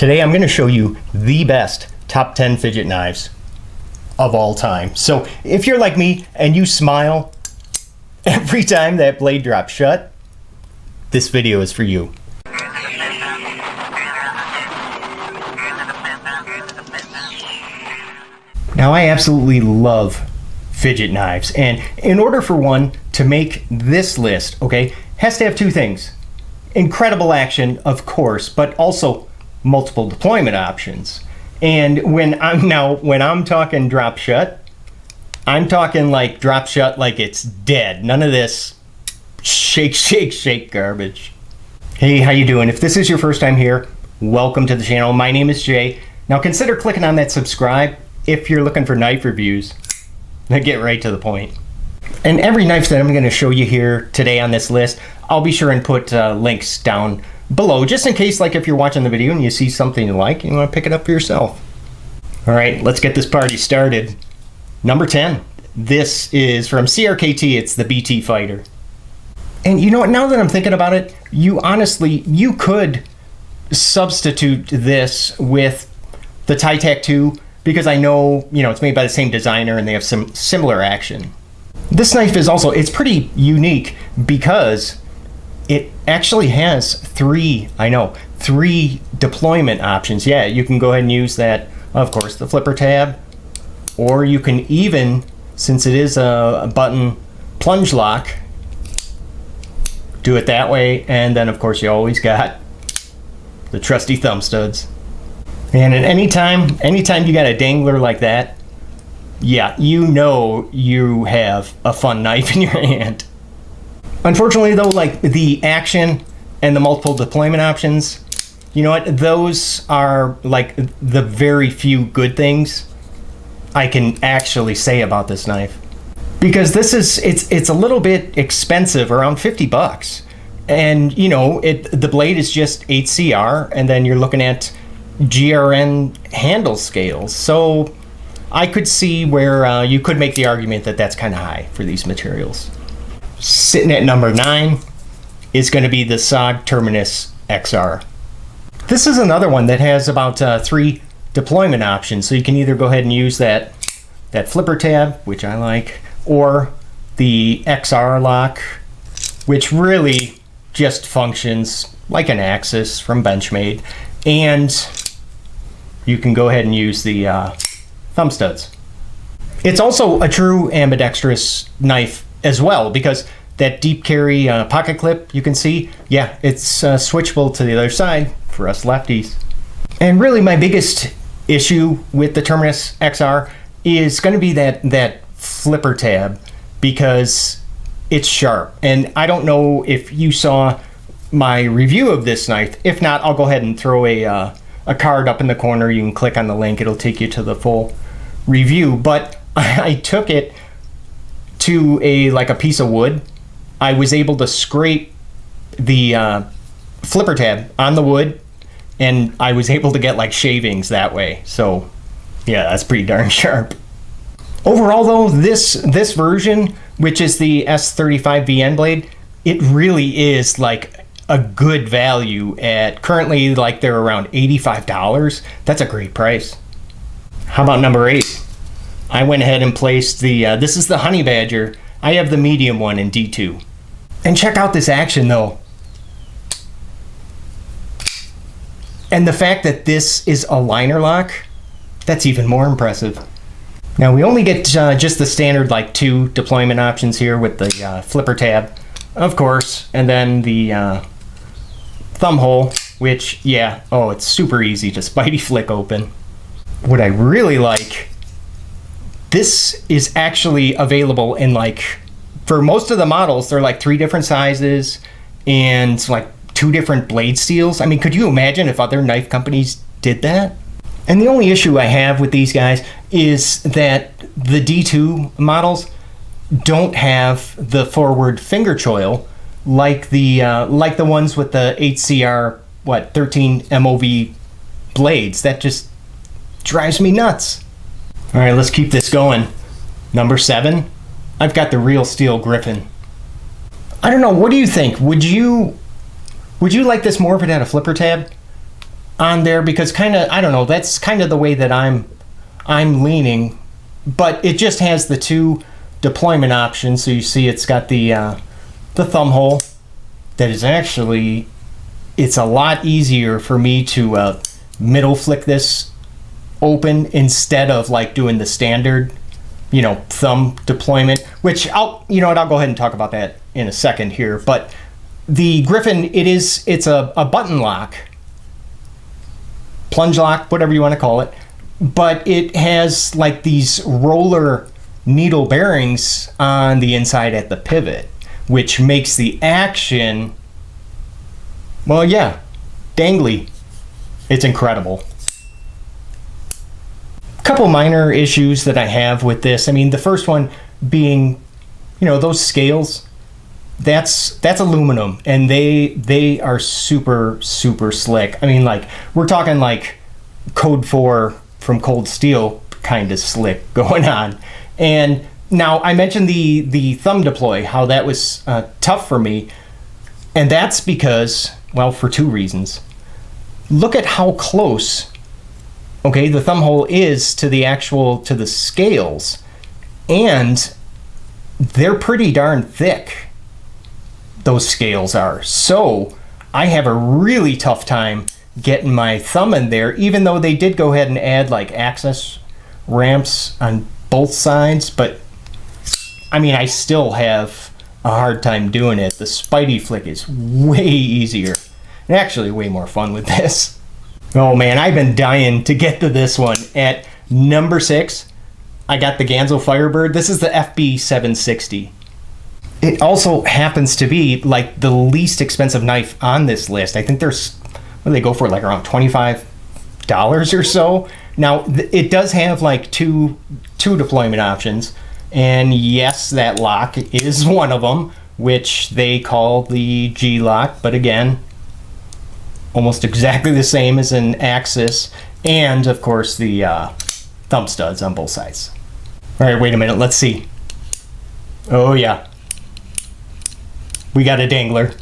Today I'm going to show you the best top 10 fidget knives of all time. So if you're like me and you smile every time that blade drops shut, this video is for you. Now I absolutely love fidget knives, and in order for one to make this list, okay, has to have two things. Incredible action, of course, but also multiple deployment options. And when I'm talking drop shut, I'm talking like drop shut like it's dead. None of this shake, shake, shake garbage. Hey, how you doing? If this is your first time here, welcome to the channel. My name is Jay. Now consider clicking on that subscribe if you're looking for knife reviews. Now get right to the point. And every knife that I'm going to show you here today on this list, I'll be sure and put links down below, just in case, like if you're watching the video and you see something you like, you want to pick it up for yourself. All right, let's get this party started. Number 10. This is from CRKT. It's the BT Fighter. And you know what, now that I'm thinking about it, you could substitute this with the Tytac 2, because I know, it's made by the same designer and they have some similar action. This knife is also, it's pretty unique because it actually has three deployment options. Yeah, you can go ahead and use that, of course, the flipper tab, or you can even, since it is a button plunge lock, do it that way. And then of course you always got the trusty thumb studs. And at any time you got a dangler like that, yeah, you have a fun knife in your hand. Unfortunately though, like the action and the multiple deployment options, you know what, those are like the very few good things I can actually say about this knife. Because it's a little bit expensive, around 50 bucks. And the blade is just HCR, and then you're looking at GRN handle scales. So I could see where you could make the argument that that's kind of high for these materials. Sitting at number 9 is going to be the SOG Terminus XR. This is another one that has about 3 deployment options. So you can either go ahead and use that flipper tab, which I like, or the XR lock, which really just functions like an axis from Benchmade. And you can go ahead and use the thumb studs. It's also a true ambidextrous knife as well, because that deep carry pocket clip, you can see, yeah, it's switchable to the other side for us lefties. And really my biggest issue with the Terminus XR is going to be that flipper tab, because it's sharp. And I don't know if you saw my review of this knife. If not, I'll go ahead and throw a card up in the corner. You can click on the link. It'll take you to the full review. But I took it to a piece of wood. I was able to scrape the flipper tab on the wood, and I was able to get like shavings that way. So yeah, that's pretty darn sharp. Overall though, this version, which is the S35 VN blade, it really is like a good value at currently, like they're around $85. That's a great price. How about number 8? I went ahead and placed this is the Honey Badger. I have the medium one in D2. And check out this action though. And the fact that this is a liner lock, that's even more impressive. Now we only get just the standard 2 deployment options here with the flipper tab, of course, and then the thumb hole, which, yeah, it's super easy to Spidey flick open. What I really like, this is actually available in for most of the models, they're 3 different sizes and 2 different blade steels. I mean, could you imagine if other knife companies did that? And the only issue I have with these guys is that the D2 models don't have the forward finger choil like the ones with the HCR 13 MOV blades. That just drives me nuts. All right, let's keep this going. Number 7, I've got the Real Steel Griffin. I don't know, what do you think? Would you like this more if it had a flipper tab? on there because kind of, I don't know, that's kind of the way that I'm leaning, but it just has the 2 deployment options. So you see it's got the thumb hole that is actually, it's a lot easier for me to middle flick this open instead of like doing the standard, you know, thumb deployment, which I'll go ahead and talk about that in a second here. But the Griffin, it's a button lock, plunge lock, whatever you want to call it, but it has like these roller needle bearings on the inside at the pivot, which makes the action, well, yeah, dangly. It's incredible. A couple minor issues that I have with this. I mean, the first one being, you know, those scales, that's aluminum, and they are super slick. I mean, like, we're talking like Code 4 from Cold Steel kind of slick going on. And now I mentioned the thumb deploy, how that was tough for me, and that's because, well, for 2 reasons. Look at how close, okay, the thumb hole is to the scales, and they're pretty darn thick, those scales are. So I have a really tough time getting my thumb in there, even though they did go ahead and add like access ramps on both sides. But I mean, I still have a hard time doing it. The Spidey flick is way easier and actually way more fun with this. Oh man, I've been dying to get to this one. At number 6, I got the Ganzo Firebird. This is the FB 760. It also happens to be like the least expensive knife on this list. I think there's, what do they go for, like around $25 or so. Now it does have like two deployment options, and yes, that lock is one of them, which they call the G lock, but again, almost exactly the same as an Axis, and of course the thumb studs on both sides. All right, wait a minute, let's see. Oh yeah, we got a dangler.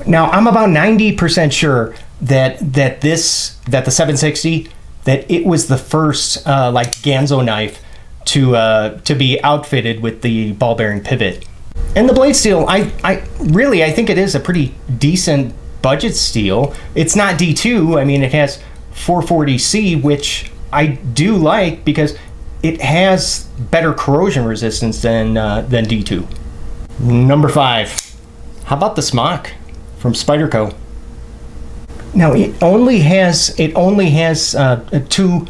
Now I'm about 90% sure that the 760, that it was the first like Ganzo knife to be outfitted with the ball bearing pivot. And the blade steel, I think it is a pretty decent budget steel. It's not D2. I mean, it has 440C, which I do like because it has better corrosion resistance than D2. Number 5, how about the Smock from Spyderco? Now it only has 2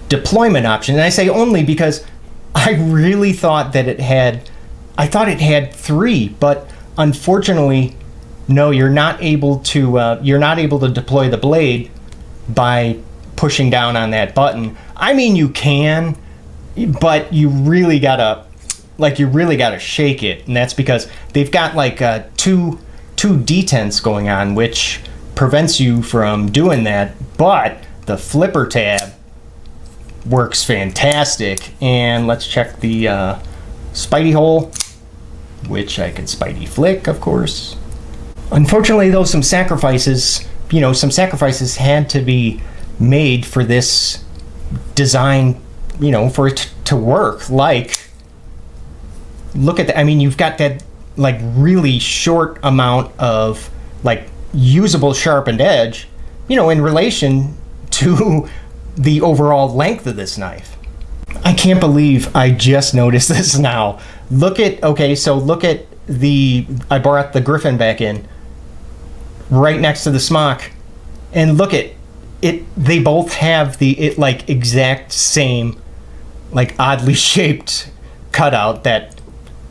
deployment options. And I say only because I really thought that it had 3, but unfortunately, no, you're not able to deploy the blade by pushing down on that button. I mean, you can, but you really gotta shake it, and that's because they've got like two detents going on, which prevents you from doing that. But the flipper tab works fantastic. And let's check the Spidey hole, which I can Spidey flick, of course. Unfortunately, though, some sacrifices had to be made for this design, for it to work. Like, look at that. I mean, you've got that like really short amount of like usable sharpened edge, in relation to the overall length of this knife. I can't believe I just noticed this now. Look at I brought the Griffin back in right next to the Smock, and look at it. They both have the exact same, like, oddly shaped cutout that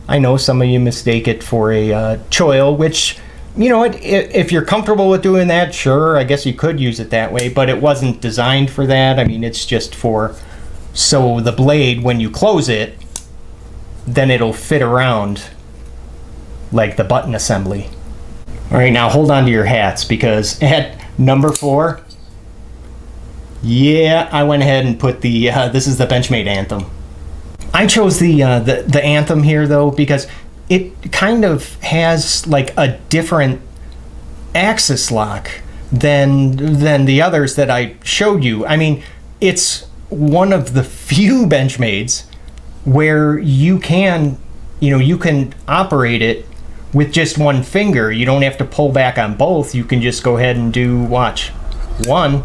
I know some of you mistake it for a choil, which, if you're comfortable with doing that, sure, I guess you could use it that way, but it wasn't designed for that. I mean, it's just so the blade, when you close it, then it'll fit around like the button assembly. All right, now hold on to your hats, because at number 4, yeah, I went ahead and put the this is the Benchmade Anthem. I chose the Anthem here though because it kind of has like a different axis lock than the others that I showed you. I mean, it's one of the few Benchmades where you can, you can operate it with just one finger. You don't have to pull back on both. You can just go ahead and do, watch, one,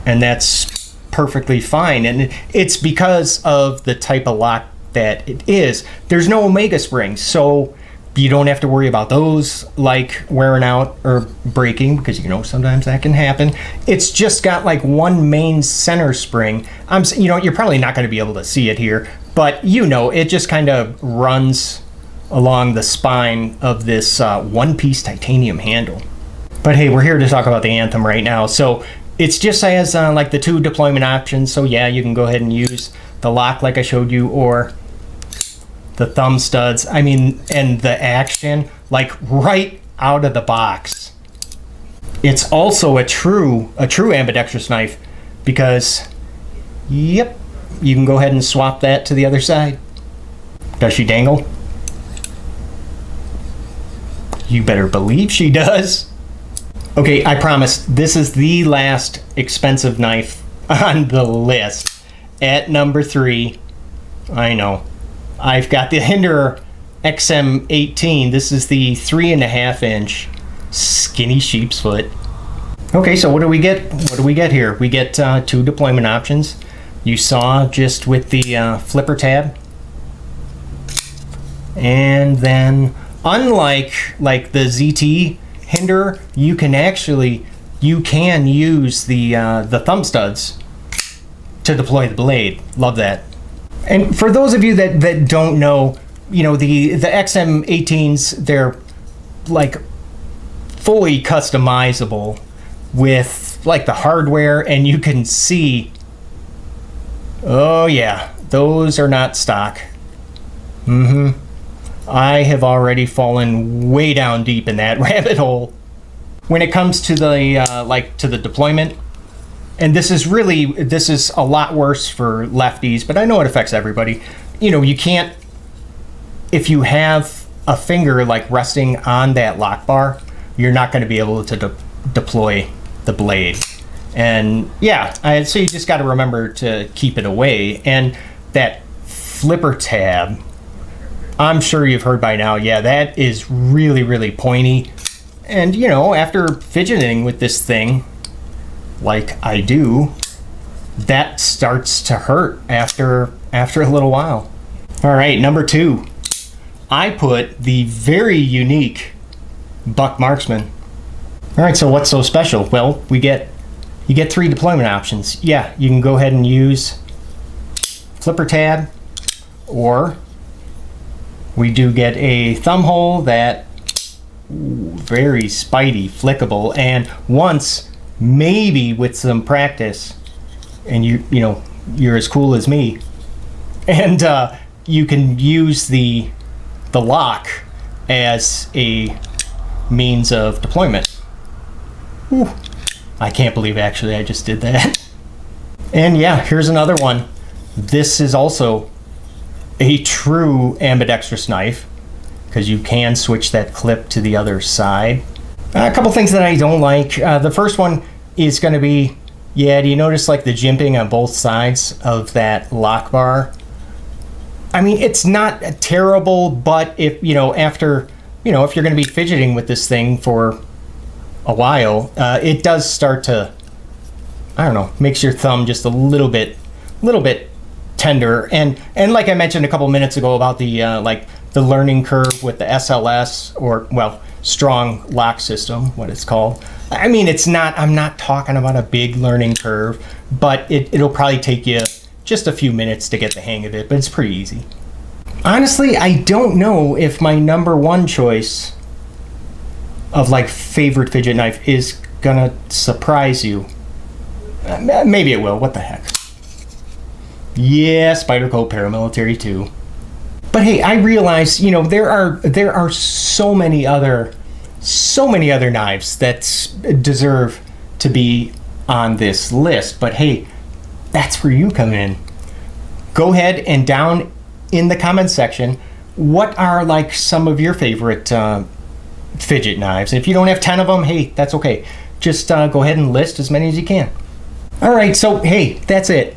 and that's perfectly fine. And it's because of the type of lock that it is. There's no omega springs, so you don't have to worry about those like wearing out or breaking, because sometimes that can happen. It's just got like one main center spring. You're probably not going to be able to see it here, but it just kind of runs along the spine of this one-piece titanium handle. But hey, we're here to talk about the Anthem right now. So it's just has like the 2 deployment options. So yeah, you can go ahead and use the lock like I showed you, or the thumb studs. I mean, and the action, like right out of the box. It's also a true ambidextrous knife, because yep, you can go ahead and swap that to the other side. Does she dangle? You better believe she does. Okay, I promise this is the last expensive knife on the list. At number 3, I know, I've got the Hinderer XM-18. This is the 3.5-inch skinny sheep's foot. Okay, so what do we get? What do we get here? We get 2 deployment options. You saw just with the flipper tab. And then, unlike like the ZT Hinderer, you can use the thumb studs to deploy the blade. Love that. And for those of you that don't know, the XM-18s, they're like fully customizable with like the hardware, and you can see, oh yeah, those are not stock. I have already fallen way down deep in that rabbit hole. When it comes to the to the deployment, and this is a lot worse for lefties, but I know it affects everybody. You can't, if you have a finger like resting on that lock bar, you're not going to be able to deploy the blade. And yeah, so you just got to remember to keep it away. And that flipper tab, I'm sure you've heard by now, yeah, that is really, really pointy. And after fidgeting with this thing, like I do, that starts to hurt after a little while. All right, number 2, I put the very unique Buck Marksman. All right, so what's so special? Well, you get 3 deployment options. Yeah, you can go ahead and use flipper tab, or we do get a thumb hole that very spidey, flickable, and once, maybe with some practice, and you're as cool as me, and you can use the lock as a means of deployment. Whew. I can't believe actually I just did that. And yeah, here's another one. This is also a true ambidextrous knife, because you can switch that clip to the other side. A couple things that I don't like. The first one is going to be, do you notice like the jimping on both sides of that lock bar? I mean, it's not terrible, but if if you're going to be fidgeting with this thing for a while, it does start to, I don't know, makes your thumb just a little bit tender. And like I mentioned a couple minutes ago about the the learning curve with the SLS, or strong lock system, what it's called. I mean, I'm not talking about a big learning curve, but it'll probably take you just a few minutes to get the hang of it, but it's pretty easy. Honestly, I don't know if my number 1 choice of favorite fidget knife is gonna surprise you. Maybe it will, what the heck. Yeah, Spyderco Paramilitary 2. But hey, I realize, there are so many other knives that deserve to be on this list. But hey, that's where you come in. Go ahead and down in the comments section, what are some of your favorite Fidget knives. If you don't have 10 of them, hey, that's okay. Just go ahead and list as many as you can. All right, so hey, that's it.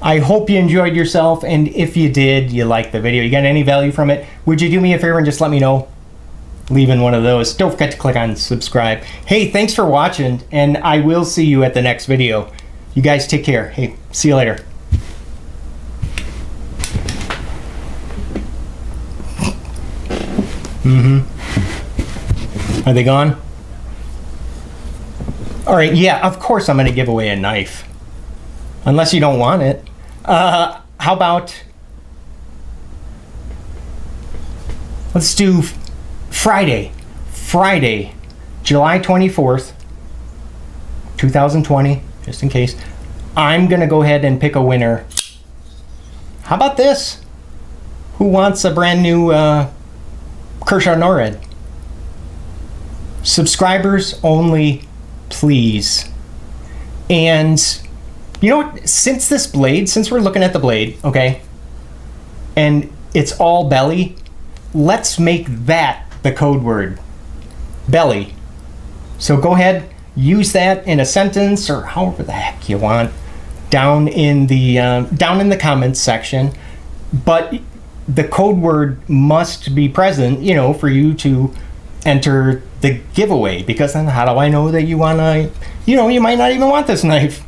I hope you enjoyed yourself, and if you did, you liked the video, you got any value from it, would you do me a favor and just let me know? Leaving one of those. Don't forget to click on subscribe. Hey, thanks for watching, and I will see you at the next video. You guys take care. Hey, see you later. Are they gone? All right, yeah, of course I'm going to give away a knife. Unless you don't want it. How about... let's do Friday, July 24th, 2020, just in case. I'm going to go ahead and pick a winner. How about this? Who wants a brand new Kershaw NORAD? Subscribers only, please. And you know what? Since we're looking at the blade, okay, and it's all belly, let's make that the code word. Belly. So go ahead, use that in a sentence or however the heck you want down in the comments section. But the code word must be present, you know, for you to enter the giveaway, because then how do I know that you want to, you know, you might not even want this knife.